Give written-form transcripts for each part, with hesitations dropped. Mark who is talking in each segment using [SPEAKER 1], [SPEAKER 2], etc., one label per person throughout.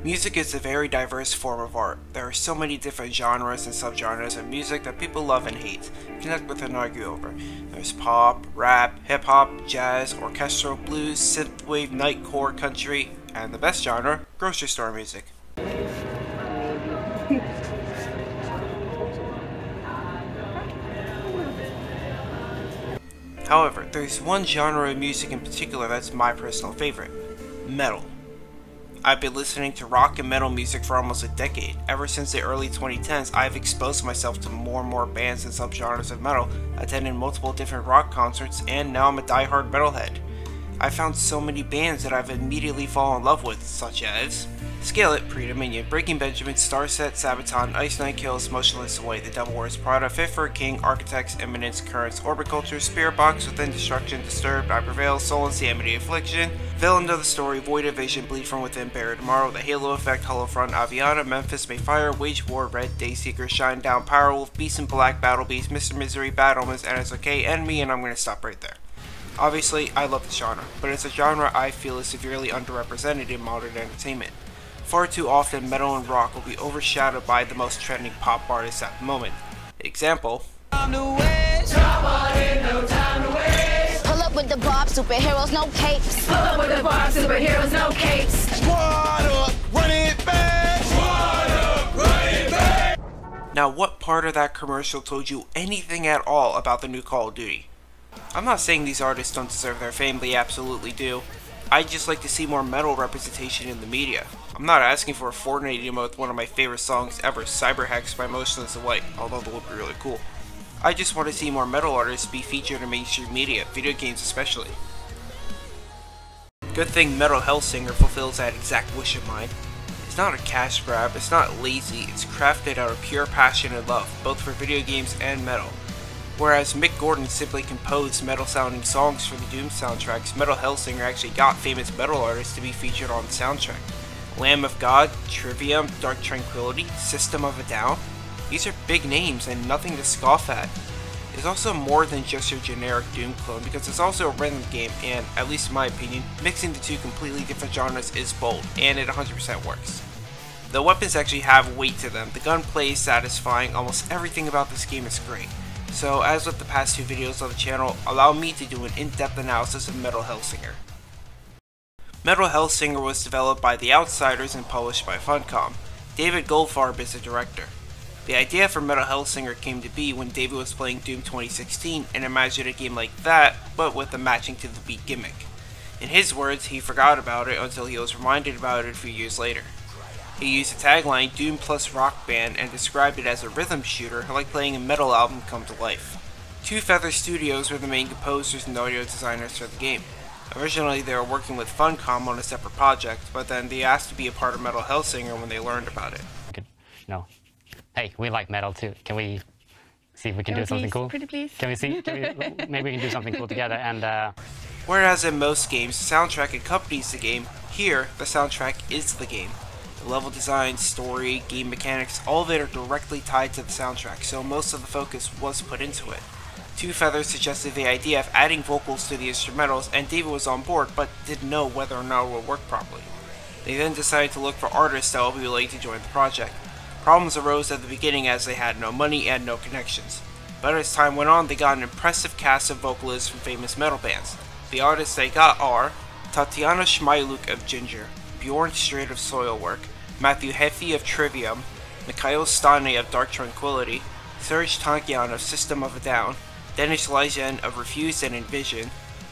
[SPEAKER 1] Music is a very diverse form of art. There are so many different genres and subgenres of music that people love and hate, connect with and argue over. There's pop, rap, hip-hop, jazz, orchestral, blues, synthwave, nightcore, country, and the best genre, grocery store music. However, there's one genre of music in particular that's my personal favorite: metal. I've been listening to rock and metal music for almost a decade. Ever since the early 2010s, I've exposed myself to more and more bands and subgenres of metal, attended multiple different rock concerts, and now I'm a die-hard metalhead. I found so many bands that I've immediately fallen in love with, such as Skillet, Predominion, Breaking Benjamin, Starset, Sabaton, Ice Nine Kills, Motionless Away, The Devil Wears Prada, Fit for a King, Architects, Eminence, Currents, Orbiculture, Spirit Box, Within Destruction, Disturbed, I Prevail, Soul and Amity Affliction, Villain of the Story, Void of Vision, Bleed From Within, Buried Tomorrow, The Halo Effect, Hollow Front, Aviana, Memphis May Fire, Wage War, Red, Dayseeker, Shine Down, Powerwolf, Beast in Black, Battle Beast, Mr. Misery, Bad Omens, NSOK, Enemy, and I'm going to stop right there. Obviously, I love the genre, but it's a genre I feel is severely underrepresented in modern entertainment. Far too often, metal and rock will be overshadowed by the most trending pop artists at the moment. Example:
[SPEAKER 2] Pull up with the bob, superheroes, no capes. Pull up with the bob, superheroes, no capes.
[SPEAKER 3] Squad up, run it back. Squad up, run it back.
[SPEAKER 1] Now, what part of that commercial told you anything at all about the new Call of Duty? I'm not saying these artists don't deserve their fame, they absolutely do. I'd just like to see more metal representation in the media. I'm not asking for a Fortnite emote with one of my favorite songs ever, Cyberhex by Motionless Away, although that would be really cool. I just want to see more metal artists be featured in mainstream media, video games especially. Good thing Metal Hellsinger fulfills that exact wish of mine. It's not a cash grab, it's not lazy, it's crafted out of pure passion and love, both for video games and metal. Whereas Mick Gordon simply composed metal-sounding songs for the Doom soundtracks, Metal Hellsinger actually got famous metal artists to be featured on the soundtrack. Lamb of God, Trivium, Dark Tranquillity, System of a Down. These are big names and nothing to scoff at. It's also more than just your generic Doom clone because it's also a rhythm game and, at least in my opinion, mixing the two completely different genres is bold, and it 100% works. The weapons actually have weight to them, the gunplay is satisfying, almost everything about this game is great. So, as with the past two videos on the channel, allow me to do an in-depth analysis of Metal Hellsinger. Metal Hellsinger was developed by The Outsiders and published by Funcom. David Goldfarb is the director. The idea for Metal Hellsinger came to be when David was playing Doom 2016 and imagined a game like that, but with a matching to the beat gimmick. In his words, he forgot about it until he was reminded about it a few years later. He used the tagline Doom plus Rock Band and described it as a rhythm shooter like playing a metal album come to life. Two Feather Studios were the main composers and audio designers for the game. Originally they were working with Funcom on a separate project, but then they asked to be a part of Metal Hellsinger when they learned about it.
[SPEAKER 4] No. Hey, we like metal too. Can we see if we can do something cool?
[SPEAKER 5] Pretty please.
[SPEAKER 4] Can we see? Maybe we can do something cool together and
[SPEAKER 1] Whereas in most games, the soundtrack accompanies the game, here, the soundtrack is the game. The level design, story, game mechanics, all of it are directly tied to the soundtrack, so most of the focus was put into it. Two Feathers suggested the idea of adding vocals to the instrumentals, and David was on board, but didn't know whether or not it would work properly. They then decided to look for artists that would be willing to join the project. Problems arose at the beginning as they had no money and no connections. But as time went on, they got an impressive cast of vocalists from famous metal bands. The artists they got are Tatiana Schmeiluk of Ginger, Bjorn Strait of Soilwork, Matthew Heffy of Trivium, Mikhail Stane of Dark Tranquillity, Serge Tankian of System of a Down, Dennis Lyjan of Refused and Envision,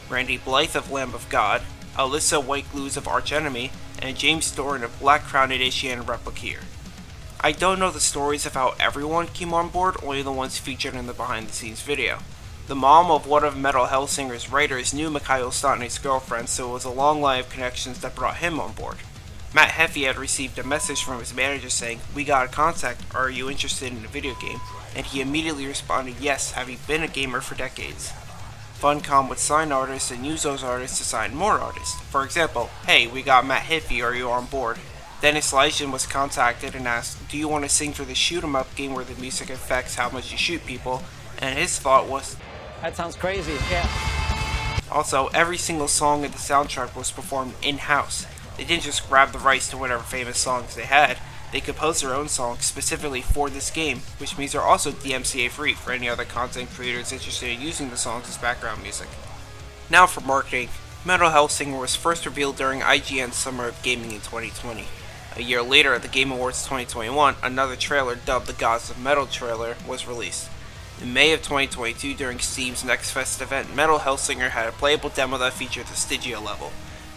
[SPEAKER 1] Randy Blythe of Lamb of God, Alyssa Whiteglues of Arch Enemy, and James Doran of Black Crown Edition and Replicator. I don't know the stories of how everyone came on board, only the ones featured in the behind the scenes video. The mom of one of Metal Hellsinger's writers knew Mikhail Stane's girlfriend, so it was a long line of connections that brought him on board. Matt Heffy had received a message from his manager saying, "We got a contact, are you interested in a video game?" And he immediately responded yes, having been a gamer for decades. Funcom would sign artists and use those artists to sign more artists. For example, "Hey, we got Matt Heffy, are you on board?" Dennis Lyjan was contacted and asked, "Do you want to sing for the shoot 'em up game where the music affects how much you shoot people?" And his thought was,
[SPEAKER 6] "That sounds crazy, yeah."
[SPEAKER 1] Also, every single song in the soundtrack was performed in-house. They didn't just grab the rights to whatever famous songs they had, they composed their own songs specifically for this game, which means they're also DMCA free for any other content creators interested in using the songs as background music. Now for marketing. Metal Hellsinger was first revealed during IGN's Summer of Gaming in 2020. A year later, at the Game Awards 2021, another trailer dubbed the Gods of Metal trailer was released. In May of 2022, during Steam's Next Fest event, Metal Hellsinger had a playable demo that featured the Stygia level.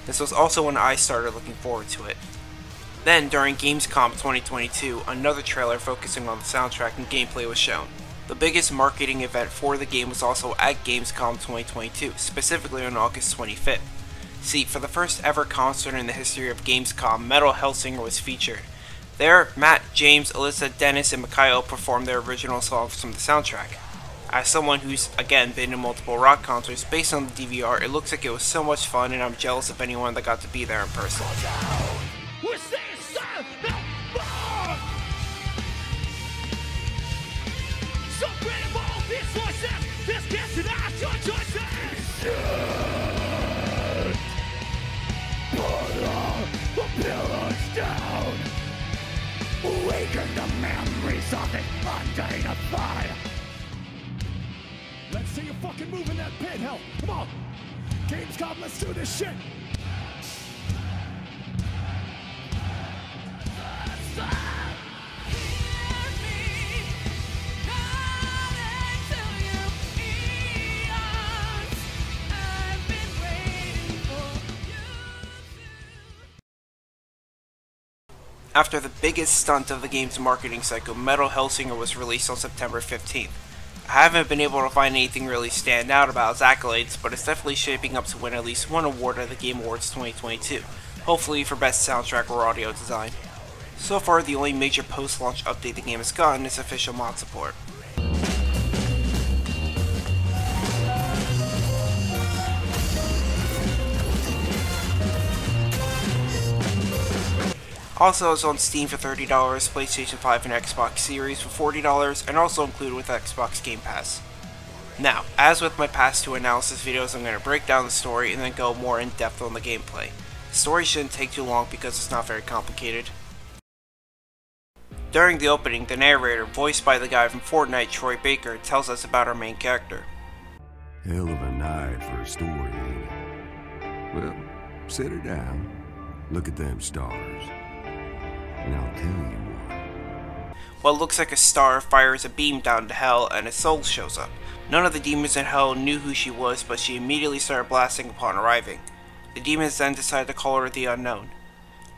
[SPEAKER 1] This was also when I started looking forward to it. Then, during Gamescom 2022, another trailer focusing on the soundtrack and gameplay was shown. The biggest marketing event for the game was also at Gamescom 2022, specifically on August 25th. See, for the first ever concert in the history of Gamescom, Metal Hellsinger was featured. There, Matt, James, Alyssa, Dennis, and Mikhail performed their original songs from the soundtrack. As someone who's, again, been to multiple rock concerts based on the DVR, it looks like it was so much fun, and I'm jealous of anyone that got to be there in person.
[SPEAKER 5] Awaken the memories of the undignified. Let's see you fucking move in that pit, hell. Come on. Gamescom, let's do this shit.
[SPEAKER 1] After the biggest stunt of the game's marketing cycle, Metal Hellsinger was released on September 15th. I haven't been able to find anything really stand out about its accolades, but it's definitely shaping up to win at least one award at the Game Awards 2022, hopefully for Best Soundtrack or Audio Design. So far, the only major post-launch update the game has gotten is official mod support. Also, it's on Steam for $30, PlayStation 5 and Xbox Series for $40, and also included with Xbox Game Pass. Now, as with my past two analysis videos, I'm going to break down the story and then go more in depth on the gameplay. The story shouldn't take too long because it's not very complicated. During the opening, the narrator, voiced by the guy from Fortnite, Troy Baker, tells us about our main character.
[SPEAKER 6] Hell of a night for a story, ain't it? Well, set her down. Look at them stars. And I'll tell you what.
[SPEAKER 1] What looks like a star fires a beam down to Hell and a soul shows up. None of the demons in Hell knew who she was, but she immediately started blasting upon arriving. The demons then decided to call her the Unknown.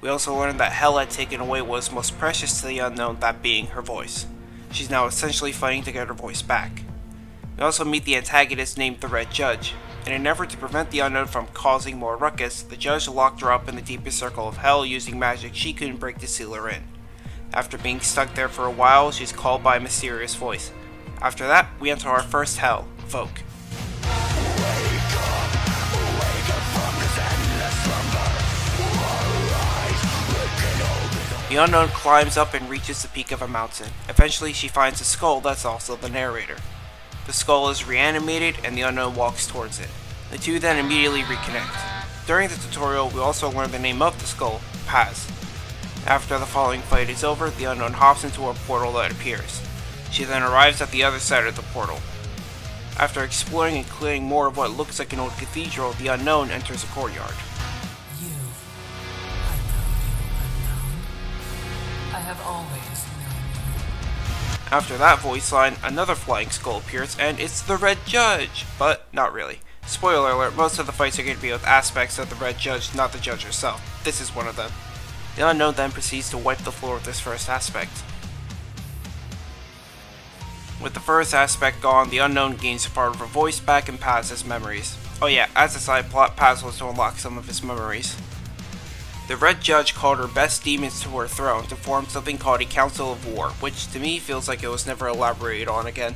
[SPEAKER 1] We also learned that Hell had taken away what was most precious to the Unknown, that being her voice. She's now essentially fighting to get her voice back. We also meet the antagonist named the Red Judge. In an effort to prevent the Unknown from causing more ruckus, the Judge locked her up in the deepest circle of Hell using magic she couldn't break to seal her in. After being stuck there for a while, she's called by a mysterious voice. After that, we enter our first Hell, Vogue. The Unknown climbs up and reaches the peak of a mountain. Eventually, she finds a skull that's also the narrator. The skull is reanimated and the Unknown walks towards it. The two then immediately reconnect. During the tutorial, we also learn the name of the skull, Paz. After the following fight is over, the Unknown hops into a portal that appears. She then arrives at the other side of the portal. After exploring and clearing more of what looks like an old cathedral, the Unknown enters a courtyard.
[SPEAKER 7] I have always known you.
[SPEAKER 1] After that voice line, another flying skull appears, and it's the Red Judge! But not really. Spoiler alert, most of the fights are going to be with aspects of the Red Judge, not the Judge herself. This is one of them. The Unknown then proceeds to wipe the floor with this first aspect. With the first aspect gone, the Unknown gains a part of her voice back and Paz's memories. Oh yeah, as a side plot, Paz was to unlock some of his memories. The Red Judge called her best demons to her throne to form something called a Council of War, which to me feels like it was never elaborated on again.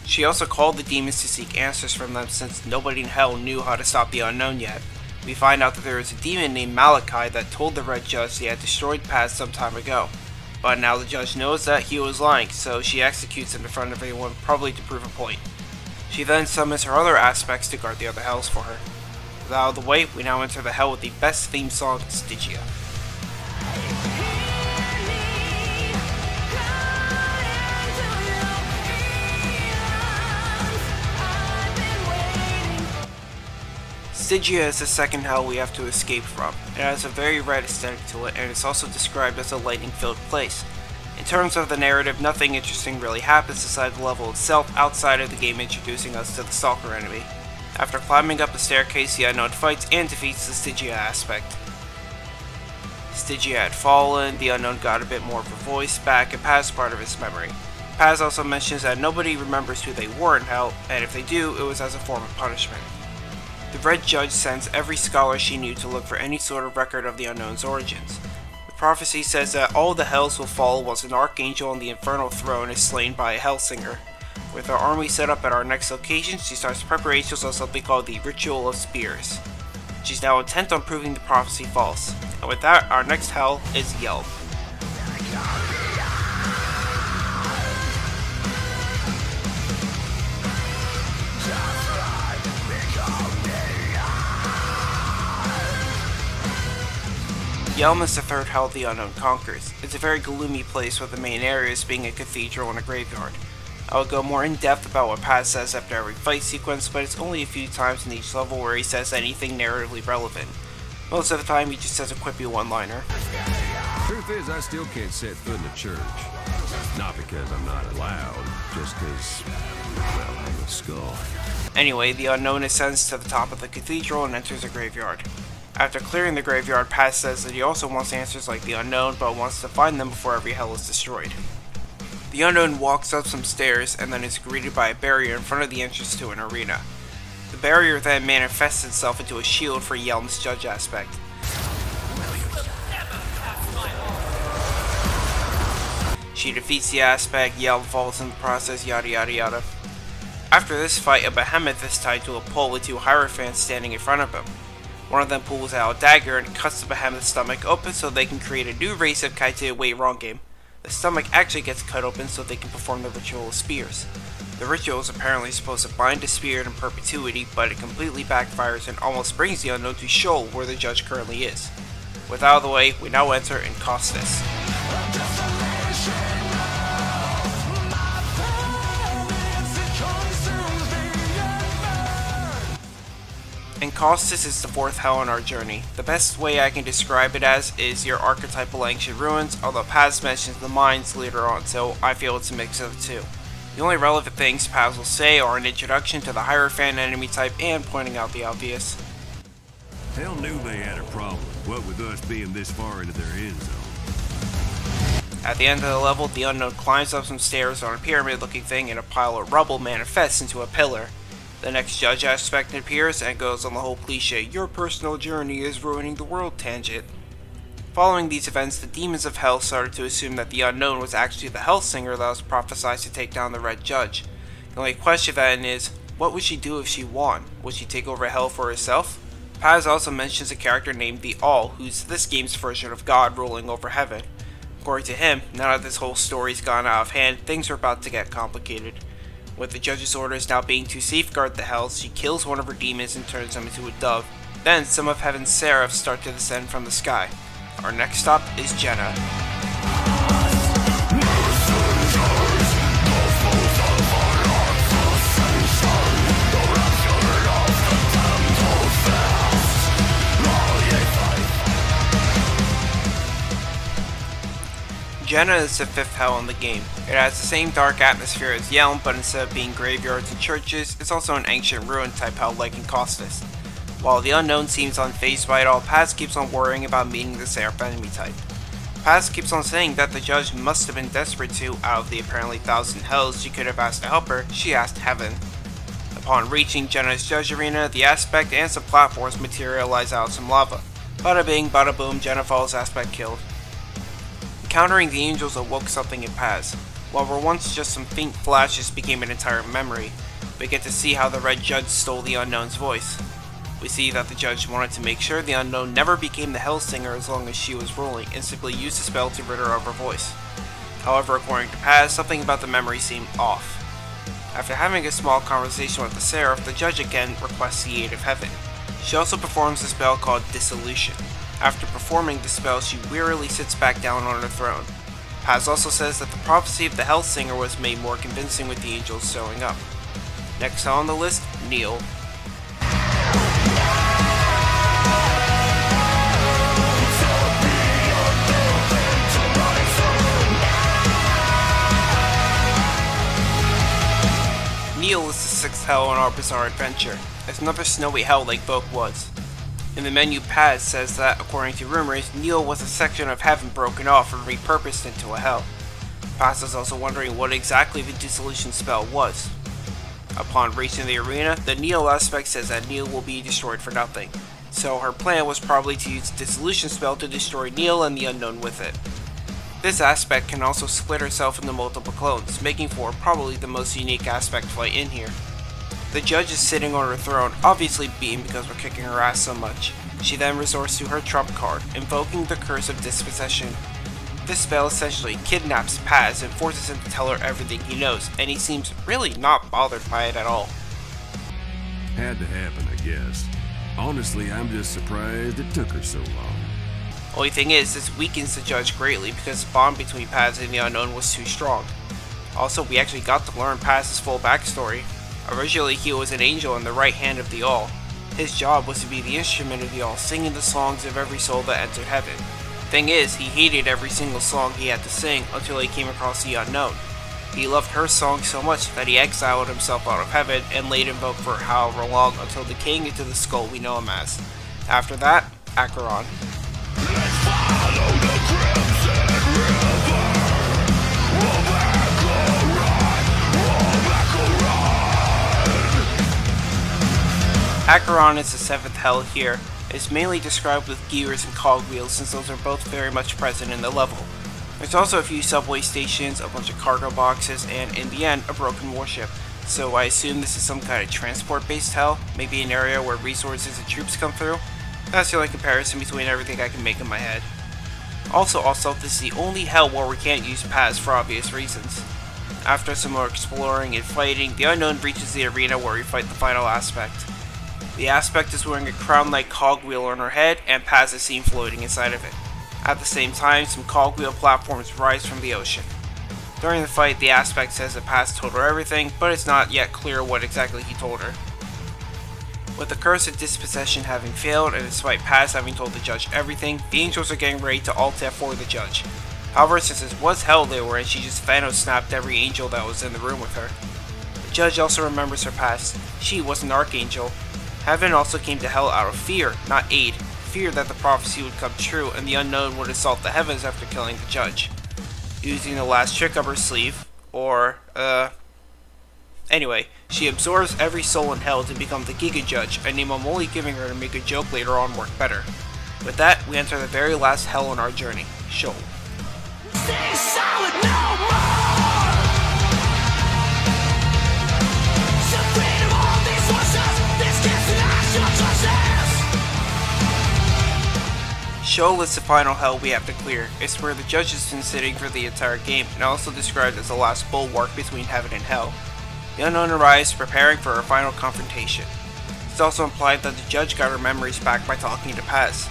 [SPEAKER 1] She also called the demons to seek answers from them since nobody in Hell knew how to stop the Unknown yet. We find out that there is a demon named Malachi that told the Red Judge they had destroyed Paz some time ago. But now the Judge knows that he was lying, so she executes him in front of everyone, probably to prove a point. She then summons her other aspects to guard the other Hells for her. With that out of the way, we now enter the hell with the best theme song, Stygia. Stygia is the second hell we have to escape from. It has a very red aesthetic to it, and it's also described as a lightning-filled place. In terms of the narrative, nothing interesting really happens inside the level itself outside of the game introducing us to the Stalker enemy. After climbing up a staircase, the Unknown fights and defeats the Stygia aspect. Stygia had fallen, the Unknown got a bit more of a voice back, and Paz part of his memory. Paz also mentions that nobody remembers who they were in hell, and if they do, it was as a form of punishment. The Red Judge sends every scholar she knew to look for any sort of record of the Unknown's origins. The prophecy says that all the hells will fall once an archangel on the infernal throne is slain by a Hellsinger. With our army set up at our next location, she starts preparations on something called the Ritual of Spears. She's now intent on proving the prophecy false. And with that, our next hell is Yelm. Yelm is the third hell the Unknown conquers. It's a very gloomy place with the main areas being a cathedral and a graveyard. I will go more in depth about what Paz says after every fight sequence, but it's only a few times in each level where he says anything narratively relevant. Most of the time he just says a quippy one-liner.
[SPEAKER 6] Truth is, I still can't set foot in the church. Not because I'm not allowed, just because, well, I'm a skull.
[SPEAKER 1] Anyway, the Unknown ascends to the top of the cathedral and enters a graveyard. After clearing the graveyard, Paz says that he also wants answers like the Unknown, but wants to find them before every hell is destroyed. The Unknown walks up some stairs and then is greeted by a barrier in front of the entrance to an arena. The barrier then manifests itself into a shield for Yelm's Judge aspect. She defeats the aspect, Yelm falls in the process, yada yada yada. After this fight, a behemoth is tied to a pole with two hierophants standing in front of him. One of them pulls out a dagger and cuts the behemoth's stomach open so they can create a new race of Kaite. Wait, wrong game. The stomach actually gets cut open so they can perform the Ritual of Spears. The ritual is apparently supposed to bind the spirit in perpetuity, but it completely backfires and almost brings the Unknown to Sheol, where the Judge currently is. With that out of the way, we now enter in Costas. Costas is the fourth hell in our journey. The best way I can describe it as is your archetypal ancient ruins, although Paz mentions the mines later on, so I feel it's a mix of the two. The only relevant things Paz will say are an introduction to the Hierophant enemy type and pointing out the obvious.
[SPEAKER 6] Hell knew they had a problem, what with us being this far into their end zone.
[SPEAKER 1] At the end of the level, the Unknown climbs up some stairs on a pyramid-looking thing and a pile of rubble manifests into a pillar. The next Judge aspect appears and goes on the whole cliche, your personal journey is ruining the world tangent. Following these events, the demons of hell started to assume that the Unknown was actually the Hellsinger that was prophesied to take down the Red Judge. The only question then is, what would she do if she won? Would she take over hell for herself? Paz also mentions a character named the All, who's this game's version of God ruling over heaven. According to him, now that this whole story's gone out of hand, things are about to get complicated. With the Judge's orders now being to safeguard the hells, she kills one of her demons and turns them into a dove. Then some of heaven's seraphs start to descend from the sky. Our next stop is Jenna. Jenna is the fifth hell in the game. It has the same dark atmosphere as Yelm, but instead of being graveyards and churches, it's also an ancient ruin type hell like in Costas. While the Unknown seems unfazed by it all, Paz keeps on worrying about meeting the Seraph enemy type. Paz keeps on saying that the Judge must have been desperate to, out of the apparently 1,000 hells she could have asked to help her, she asked Heaven. Upon reaching Jenna's Judge arena, the aspect and some platforms materialize out of some lava. Bada bing, bada boom, Jenna falls, aspect killed. Encountering the angels awoke something in Paz. What were once just some faint flashes became an entire memory. We get to see how the Red Judge stole the Unknown's voice. We see that the Judge wanted to make sure the Unknown never became the Hellsinger as long as she was ruling, and simply used the spell to rid her of her voice. However, according to Paz, something about the memory seemed off. After having a small conversation with the Seraph, the Judge again requests the aid of Heaven. She also performs a spell called Dissolution. After performing the spell, she wearily sits back down on her throne. Paz also says that the prophecy of the Hellsinger was made more convincing with the angels showing up. Next on the list, Neil. Neil is the sixth hell in our bizarre adventure. It's another snowy hell like Vogue was. In the menu, Paz says that, according to rumors, Neil was a section of heaven broken off and repurposed into a hell. Paz is also wondering what exactly the dissolution spell was. Upon reaching the arena, the Neil aspect says that Neil will be destroyed for nothing. So her plan was probably to use the dissolution spell to destroy Neil and the unknown with it. This aspect can also split herself into multiple clones, making for probably the most unique aspect fight in here. The judge is sitting on her throne, obviously beaten because we're kicking her ass so much. She then resorts to her trump card, invoking the curse of dispossession. This spell essentially kidnaps Paz and forces him to tell her everything he knows, and he seems really not bothered by it at all.
[SPEAKER 6] Had to happen, I guess. Honestly, I'm just surprised it took her so long.
[SPEAKER 1] Only thing is, this weakens the judge greatly because the bond between Paz and the unknown was too strong. Also, we actually got to learn Paz's full backstory. Originally, he was an angel in the right hand of the All. His job was to be the instrument of the All, singing the songs of every soul that entered heaven. Thing is, he hated every single song he had to sing until he came across the unknown. He loved her song so much that he exiled himself out of heaven and laid in vogue for however long until decaying into the skull we know him as. After that, Acheron. Acheron is the seventh hell here. It's mainly described with gears and cogwheels since those are both very much present in the level. There's also a few subway stations, a bunch of cargo boxes, and in the end, a broken warship. So I assume this is some kind of transport-based hell, maybe an area where resources and troops come through. That's the only comparison between everything I can make in my head. Also, this is the only hell where we can't use Paz for obvious reasons. After some more exploring and fighting, the unknown reaches the arena where we fight the final aspect. The aspect is wearing a crown-like cogwheel on her head, and Paz is seen floating inside of it. At the same time, some cogwheel platforms rise from the ocean. During the fight, the aspect says that Paz told her everything, but it's not yet clear what exactly he told her. With the curse of dispossession having failed, and despite Paz having told the judge everything, the angels are getting ready to alt for the judge. However, since this was hell they were in, she just Thanos snapped every angel that was in the room with her. The judge also remembers her past. She was an archangel. Heaven also came to hell out of fear, not aid. Fear that the prophecy would come true and the unknown would assault the heavens after killing the judge. Using the last trick up her sleeve, Anyway, she absorbs every soul in hell to become the Giga Judge, a name I'm only giving her to make a joke later on work better. With that, we enter the very last hell on our journey, Sheol.
[SPEAKER 5] Stay solid no more! So afraid of all these forces, this gets
[SPEAKER 1] Sheol is the final hell we have to clear. It's where the judge has been sitting for the entire game, and also described as the last bulwark between heaven and hell. The unknown arrives, preparing for her final confrontation. It's also implied that the judge got her memories back by talking to Paz.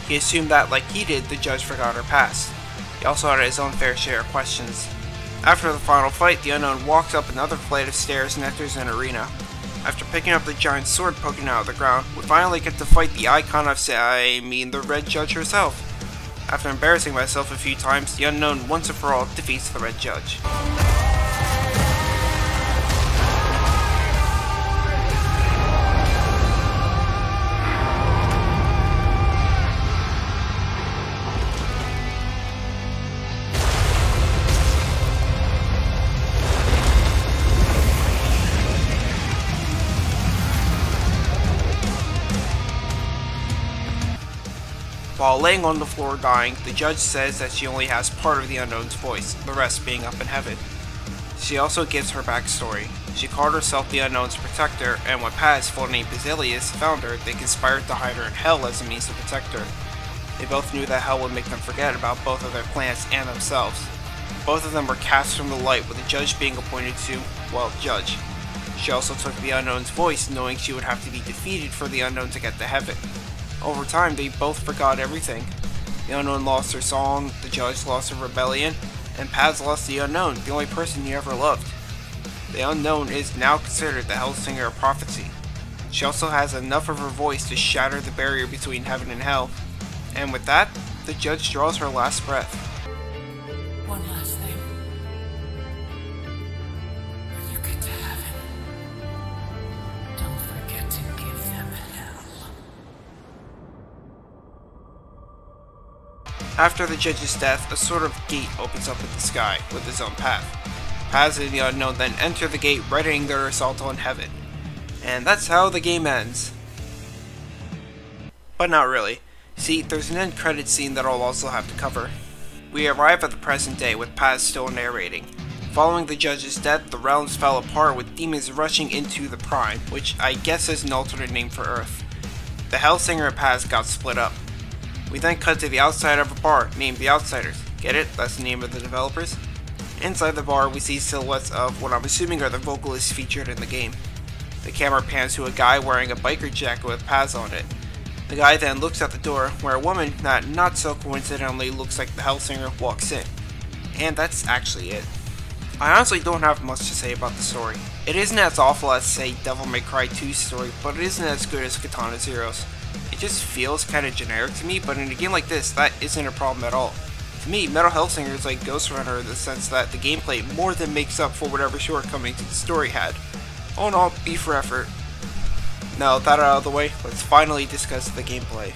[SPEAKER 1] He assumed that, like he did, the judge forgot her past. He also had his own fair share of questions. After the final fight, the unknown walks up another flight of stairs and enters an arena. After picking up the giant sword poking out of the ground, we finally get to fight the icon of the Red Judge herself. After embarrassing myself a few times, the unknown once and for all defeats the Red Judge. While laying on the floor dying, the judge says that she only has part of the unknown's voice, the rest being up in heaven. She also gives her backstory. She called herself the unknown's protector, and when Paz, full name Basilius, found her, they conspired to hide her in hell as a means to protect her. They both knew that hell would make them forget about both of their plans and themselves. Both of them were cast from the light, with the judge being appointed to, well, judge. She also took the Unknown's voice, knowing she would have to be defeated for the Unknown to get to heaven. Over time, they both forgot everything. The Unknown lost her song, the Judge lost her rebellion, and Paz lost the Unknown, the only person he ever loved. The Unknown is now considered the Hellsinger of prophecy. She also has enough of her voice to shatter the barrier between heaven and hell. And with that, the Judge draws her last breath.
[SPEAKER 7] One last thing. When you get to heaven, don't forget to give them hell.
[SPEAKER 1] After the Judge's death, a sort of gate opens up in the sky with its own path. Paz and the Unknown then enter the gate, readying their assault on heaven. And that's how the game ends. But not really. See, there's an end credits scene that I'll also have to cover. We arrive at the present day with Paz still narrating. Following the Judge's death, the realms fell apart with demons rushing into the Prime, which I guess is an alternate name for Earth. The Hellsinger and Paz got split up. We then cut to the outside of a bar named The Outsiders. Get it? That's the name of the developers. Inside the bar, we see silhouettes of what I'm assuming are the vocalists featured in the game. The camera pans to a guy wearing a biker jacket with Paz on it. The guy then looks at the door, where a woman that not so coincidentally looks like the Hellsinger walks in. And that's actually it. I honestly don't have much to say about the story. It isn't as awful as, say, Devil May Cry 2's story, but it isn't as good as Katana Zero's. It just feels kinda generic to me, but in a game like this, that isn't a problem at all. To me, Metal Hellsinger is like Ghost Runner in the sense that the gameplay more than makes up for whatever shortcomings the story had. All in all, B for effort. Now that out of the way, let's finally discuss the gameplay.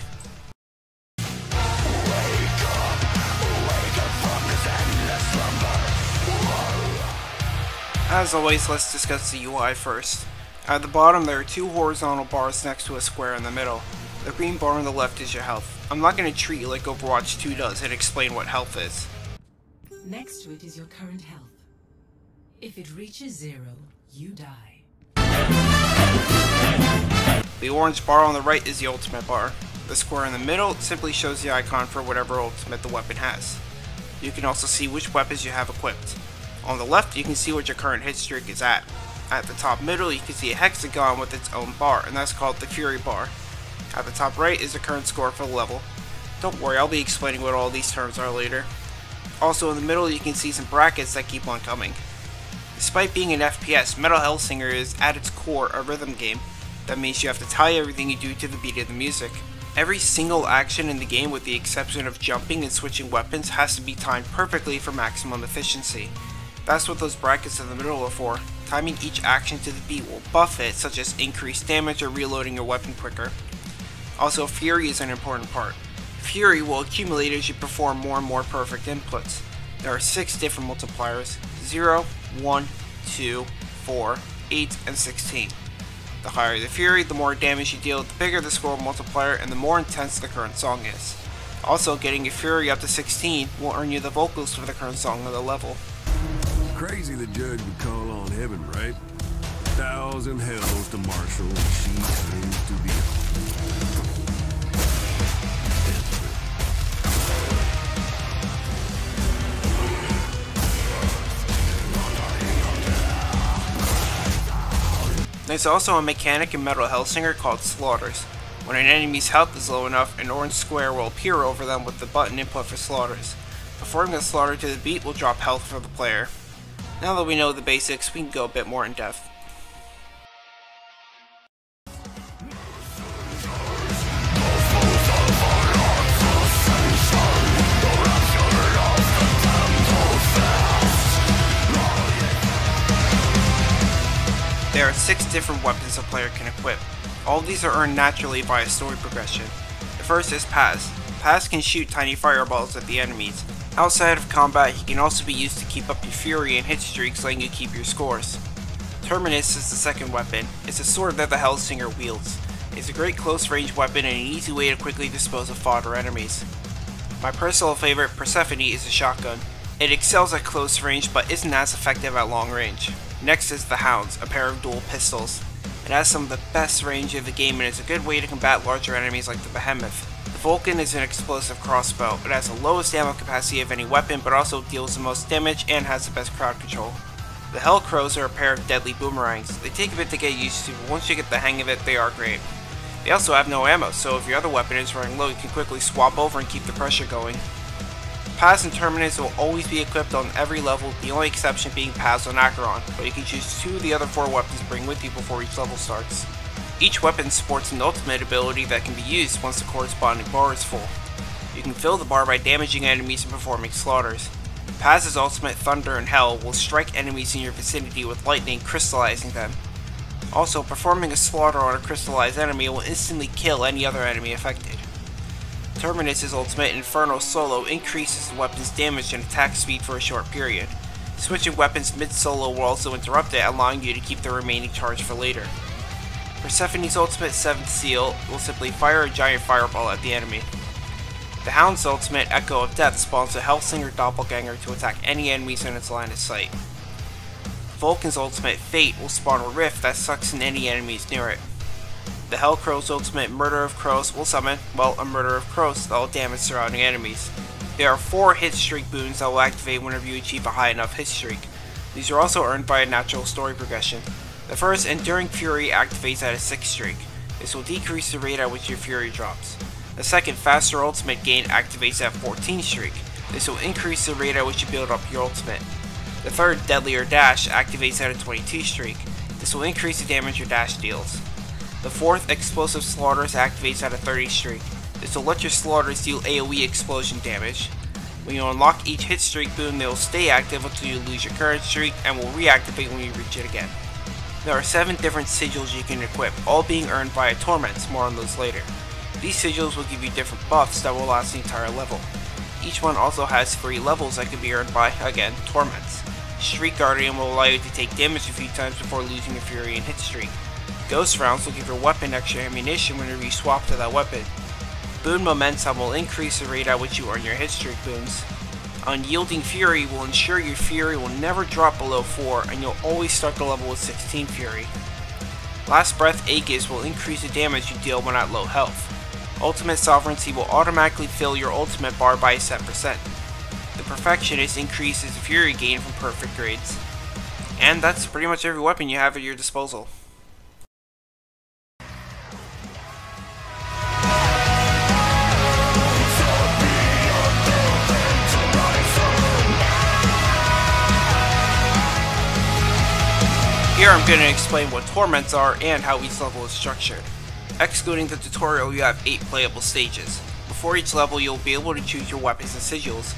[SPEAKER 1] As always, let's discuss the UI first. At the bottom, there are two horizontal bars next to a square in the middle. The green bar on the left is your health. I'm not going to treat you like Overwatch 2 does and explain what health is.
[SPEAKER 7] Next to it is your current health. If it reaches 0, you die.
[SPEAKER 1] The orange bar on the right is the ultimate bar. The square in the middle simply shows the icon for whatever ultimate the weapon has. You can also see which weapons you have equipped. On the left, you can see what your current hit streak is at. At the top middle, you can see a hexagon with its own bar, and that's called the Fury bar. At the top right is the current score for the level. Don't worry, I'll be explaining what all these terms are later. Also in the middle, you can see some brackets that keep on coming. Despite being an FPS, Metal Hellsinger is at its core a rhythm game. That means you have to tie everything you do to the beat of the music. Every single action in the game, with the exception of jumping and switching weapons, has to be timed perfectly for maximum efficiency. That's what those brackets in the middle are for. Timing each action to the beat will buff it, such as increased damage or reloading your weapon quicker. Also, Fury is an important part. Fury will accumulate as you perform more and more perfect inputs. There are 6 different multipliers: 0, 1, 2, 4, 8, and 16. The higher the Fury, the more damage you deal, the bigger the score multiplier, and the more intense the current song is. Also, getting your Fury up to 16 will earn you the vocals for the current song of the level.
[SPEAKER 6] Crazy the Judge would call on heaven, right? 1,000 hells to marshal, and she claims to be on.
[SPEAKER 1] There's also a mechanic in Metal Hellsinger called slaughters. When an enemy's health is low enough, an orange square will appear over them with the button input for slaughters. Performing a slaughter to the beat will drop health for the player. Now that we know the basics, we can go a bit more in depth. There are 6 different weapons a player can equip. All of these are earned naturally via story progression. The first is Paz. Paz can shoot tiny fireballs at the enemies. Outside of combat, he can also be used to keep up your fury and hit streaks, letting you keep your scores. Terminus is the second weapon. It's a sword that the Hellsinger wields. It's a great close range weapon and an easy way to quickly dispose of fodder enemies. My personal favorite, Persephone, is a shotgun. It excels at close range but isn't as effective at long range. Next is the Hounds, a pair of dual pistols. It has some of the best range of the game and is a good way to combat larger enemies like the Behemoth. The Vulcan is an explosive crossbow. It has the lowest ammo capacity of any weapon but also deals the most damage and has the best crowd control. The Hell Crows are a pair of deadly boomerangs. They take a bit to get used to, but once you get the hang of it, they are great. They also have no ammo, so if your other weapon is running low, you can quickly swap over and keep the pressure going. Paths and Terminus will always be equipped on every level, the only exception being Paths on Acheron, but you can choose 2 of the other 4 weapons to bring with you before each level starts. Each weapon supports an ultimate ability that can be used once the corresponding bar is full. You can fill the bar by damaging enemies and performing slaughters. Paz's ultimate Thunder and Hell will strike enemies in your vicinity with lightning, crystallizing them. Also, performing a slaughter on a crystallized enemy will instantly kill any other enemy affected. Terminus' ultimate Inferno Solo increases the weapon's damage and attack speed for a short period. Switching weapons mid-solo will also interrupt it, allowing you to keep the remaining charge for later. Persephone's ultimate Seventh Seal will simply fire a giant fireball at the enemy. The Hound's ultimate Echo of Death spawns a Hellsinger doppelganger to attack any enemies in its line of sight. Vulcan's ultimate Fate will spawn a rift that sucks in any enemies near it. The Hellcrow's ultimate Murder of Crows will summon, well, a Murder of Crows that will damage surrounding enemies. There are 4 hit streak boons that will activate whenever you achieve a high enough hit streak. These are also earned by a natural story progression. The first, Enduring Fury, activates at a 6 streak. This will decrease the rate at which your Fury drops. The second, Faster Ultimate Gain, activates at 14 streak. This will increase the rate at which you build up your ultimate. The third, Deadlier Dash, activates at a 22 streak. This will increase the damage your dash deals. The fourth, Explosive Slaughters, activates at a 30 streak. This will let your slaughters deal AoE explosion damage. When you unlock each hit streak boon, they will stay active until you lose your current streak and will reactivate when you reach it again. There are 7 different sigils you can equip, all being earned via torments, more on those later. These sigils will give you different buffs that will last the entire level. Each one also has free levels that can be earned by, again, torments. Streak Guardian will allow you to take damage a few times before losing your fury and hit streak. Ghost Rounds will give your weapon extra ammunition whenever you swap to that weapon. Boon Momentum will increase the rate at which you earn your hit streak boons. Unyielding Fury will ensure your Fury will never drop below 4 and you'll always start the level with 16 Fury. Last Breath Aegis will increase the damage you deal when at low health. Ultimate Sovereignty will automatically fill your ultimate bar by a set percent. The Perfectionist increases the Fury gain from perfect grades. And that's pretty much every weapon you have at your disposal. Here I'm going to explain what torments are and how each level is structured. Excluding the tutorial, you have 8 playable stages. Before each level, you'll be able to choose your weapons and sigils.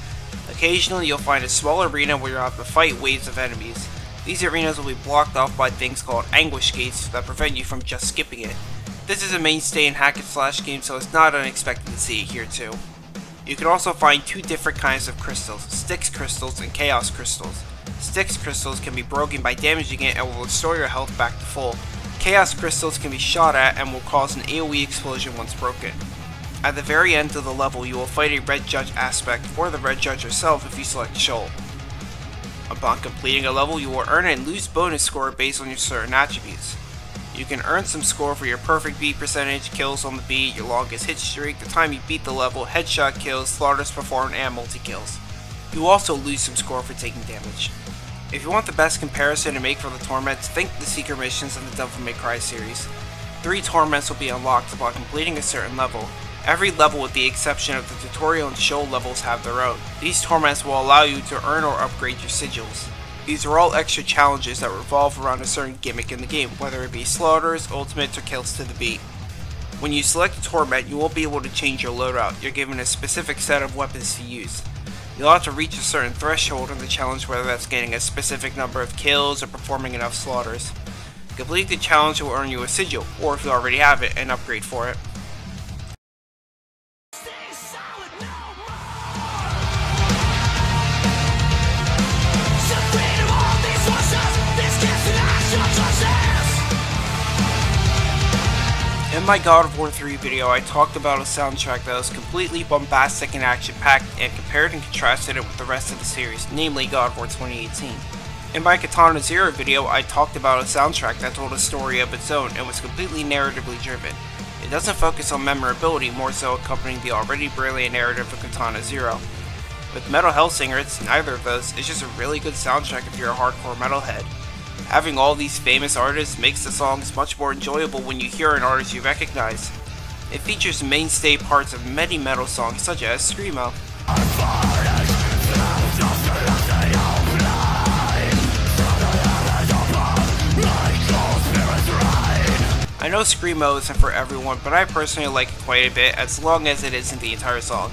[SPEAKER 1] Occasionally, you'll find a small arena where you'll have to fight waves of enemies. These arenas will be blocked off by things called Anguish Gates that prevent you from just skipping it. This is a mainstay in hack and slash games, so it's not unexpected to see it here too. You can also find 2 different kinds of crystals, Styx Crystals and Chaos Crystals. Styx Crystals can be broken by damaging it and will restore your health back to full. Chaos Crystals can be shot at and will cause an AoE explosion once broken. At the very end of the level, you will fight a Red Judge aspect or the Red Judge herself if you select Shoal. Upon completing a level, you will earn and lose bonus score based on your certain attributes. You can earn some score for your perfect beat percentage, kills on the beat, your longest hit streak, the time you beat the level, headshot kills, slaughters performed, and multi-kills. You will also lose some score for taking damage. If you want the best comparison to make for the Torments, think the Secret Missions in the Devil May Cry series. 3 Torments will be unlocked upon completing a certain level. Every level with the exception of the tutorial and show levels have their own. These Torments will allow you to earn or upgrade your sigils. These are all extra challenges that revolve around a certain gimmick in the game, whether it be slaughters, ultimates, or kills to the beat. When you select a Torment, you won't be able to change your loadout. You're given a specific set of weapons to use. You'll have to reach a certain threshold in the challenge, whether that's getting a specific number of kills or performing enough slaughters. Complete the challenge will earn you a sigil, or if you already have it, an upgrade for it. In my God of War 3 video, I talked about a soundtrack that was completely bombastic and action-packed and compared and contrasted it with the rest of the series, namely God of War 2018. In my Katana Zero video, I talked about a soundtrack that told a story of its own and was completely narratively driven. It doesn't focus on memorability, more so accompanying the already brilliant narrative of Katana Zero. With Metal Hellsinger, it's neither of those. It's just a really good soundtrack if you're a hardcore metalhead. Having all these famous artists makes the songs much more enjoyable when you hear an artist you recognize. It features mainstay parts of many metal songs such as Screamo. I know Screamo isn't for everyone, but I personally like it quite a bit as long as it isn't the entire song.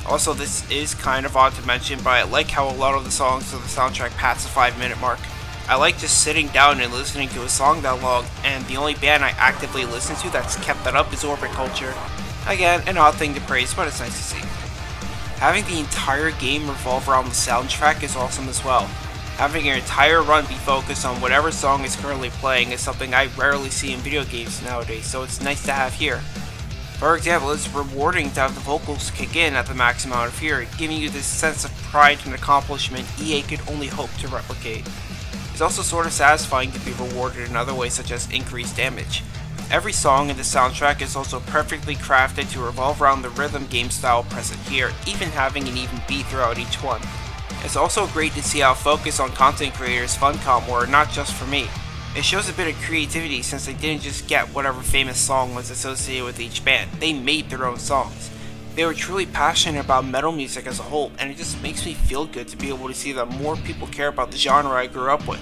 [SPEAKER 1] Also, this is kind of odd to mention, but I like how a lot of the songs of the soundtrack pass the 5-minute mark. I like just sitting down and listening to a song that long, and the only band I actively listen to that's kept that up is Orbit Culture. Again, an odd thing to praise, but it's nice to see. Having the entire game revolve around the soundtrack is awesome as well. Having your entire run be focused on whatever song is currently playing is something I rarely see in video games nowadays, so it's nice to have here. For example, it's rewarding to have the vocals kick in at the max amount of here, giving you this sense of pride and accomplishment EA could only hope to replicate. It's also sort of satisfying to be rewarded in other ways such as increased damage. Every song in the soundtrack is also perfectly crafted to revolve around the rhythm game style present here, even having an even beat throughout each one. It's also great to see how focused on content creators Funcom were, not just for me. It shows a bit of creativity since they didn't just get whatever famous song was associated with each band, they made their own songs. They were truly passionate about metal music as a whole, and it just makes me feel good to be able to see that more people care about the genre I grew up with.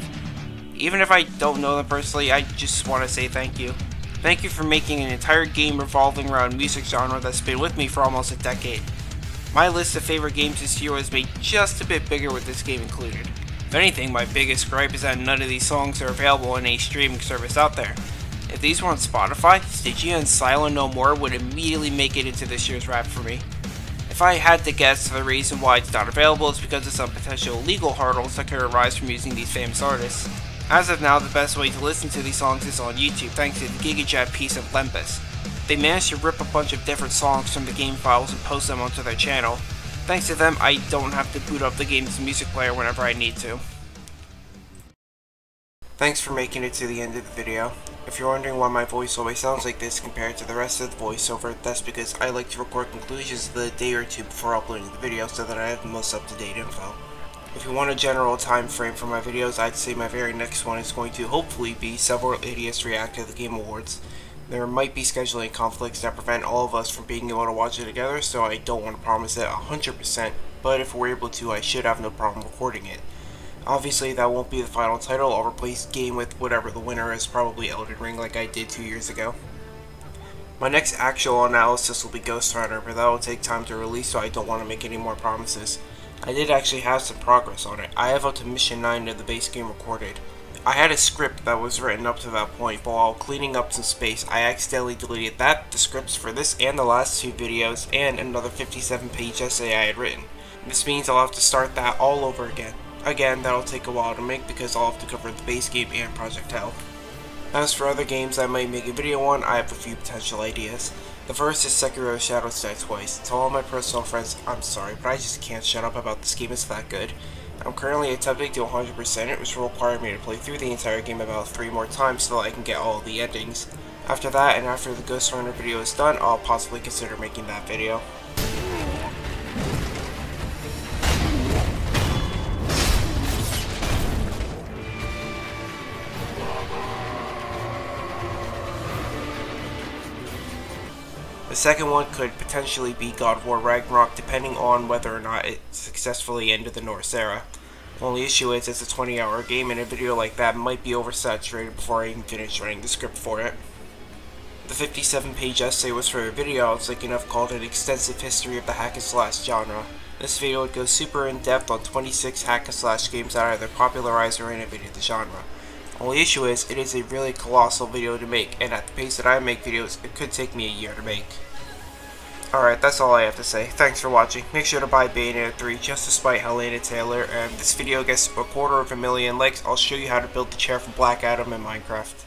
[SPEAKER 1] Even if I don't know them personally, I just want to say thank you. Thank you for making an entire game revolving around music genre that's been with me for almost a decade. My list of favorite games this year was made just a bit bigger with this game included. If anything, my biggest gripe is that none of these songs are available on any streaming service out there. If these were on Spotify, Stygia and Silent No More would immediately make it into this year's rap for me. If I had to guess, the reason why it's not available is because of some potential legal hurdles that could arise from using these famous artists. As of now, the best way to listen to these songs is on YouTube thanks to the GigaJet piece of Lembus. They managed to rip a bunch of different songs from the game files and post them onto their channel. Thanks to them, I don't have to boot up the game's music player whenever I need to. Thanks for making it to the end of the video. If you're wondering why my voice always sounds like this compared to the rest of the voiceover, that's because I like to record conclusions the day or two before uploading the video so that I have the most up-to-date info. If you want a general time frame for my videos, I'd say my very next one is going to hopefully be Several Idiots React to the Game Awards. There might be scheduling conflicts that prevent all of us from being able to watch it together, so I don't want to promise it 100%, but if we're able to, I should have no problem recording it. Obviously, that won't be the final title. I'll replace game with whatever the winner is, probably Elden Ring like I did 2 years ago. My next actual analysis will be Ghost Runner, but that will take time to release, so I don't want to make any more promises. I did actually have some progress on it. I have up to Mission 9 of the base game recorded. I had a script that was written up to that point, but while cleaning up some space, I accidentally deleted that, the scripts for this and the last 2 videos, and another 57-page essay I had written. This means I'll have to start that all over again. Again, that'll take a while to make because I'll have to cover the base game and Project Hell. As for other games I might make a video on, I have a few potential ideas. The first is Sekiro Shadows Die Twice. To all my personal friends, I'm sorry, but I just can't shut up about this game, it's that good. I'm currently attempting to 100% it, which will require me to play through the entire game about 3 more times so that I can get all of the endings. After that, and after the Ghost Runner video is done, I'll possibly consider making that video. The second one could potentially be God of War Ragnarok, depending on whether or not it successfully ended the Norse era. The only issue is it's a 20-hour game, and a video like that might be oversaturated before I even finish writing the script for it. The 57-page essay was for a video I was thinking of called An Extensive History of the Hack and Slash Genre. This video would go super in-depth on 26 hack and slash games that either popularized or innovated the genre. The only issue is, it is a really colossal video to make, and at the pace that I make videos, it could take me a year to make. Alright, that's all I have to say. Thanks for watching. Make sure to buy Bayonetta 3 just to spite Helena Taylor, and if this video gets 250,000 likes, I'll show you how to build the chair from Black Adam in Minecraft.